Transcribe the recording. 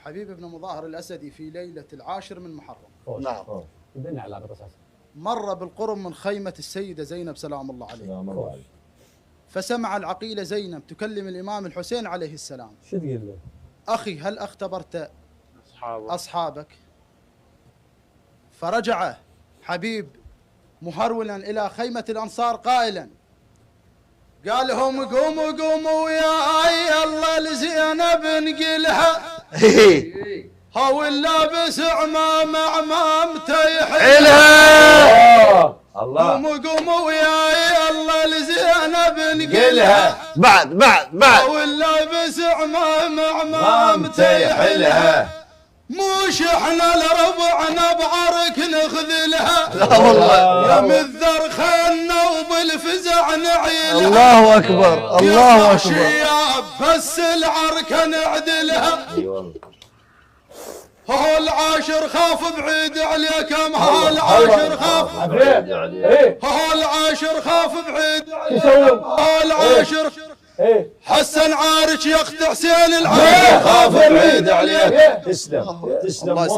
حبيب بن مظاهر الأسدي في ليلة 10 من محرم. نعم. بدنا على القصص. مر بالقرب من خيمة السيدة زينب سلام الله عليها. فسمع العقيلة زينب تكلم الإمام الحسين عليه السلام. شو تقول له؟ أخي هل اختبرت أصحابك؟ فرجع حبيب مهرولا إلى خيمة الأنصار قائلا قال لهم قوموا وياي الله لزينب نقلها هو اللابس عمامته يحلها. قوموا وياي الله لزينب نقلها بعد هو اللابس عمامته يحلها. موش احنا لربعنا بعرك نخذلها. لا والله يا مذر خلنا وبالفزع نعيلها. الله اكبر الله اكبر. شياب بس العركه نعدلها. هو العاشر خاف بعيد عليك هو العاشر خاف هو العاشر خاف بعيد عليك هو العاشر حسن عارج يقطع حسين العاشر خاف بعيد عليك. تسلم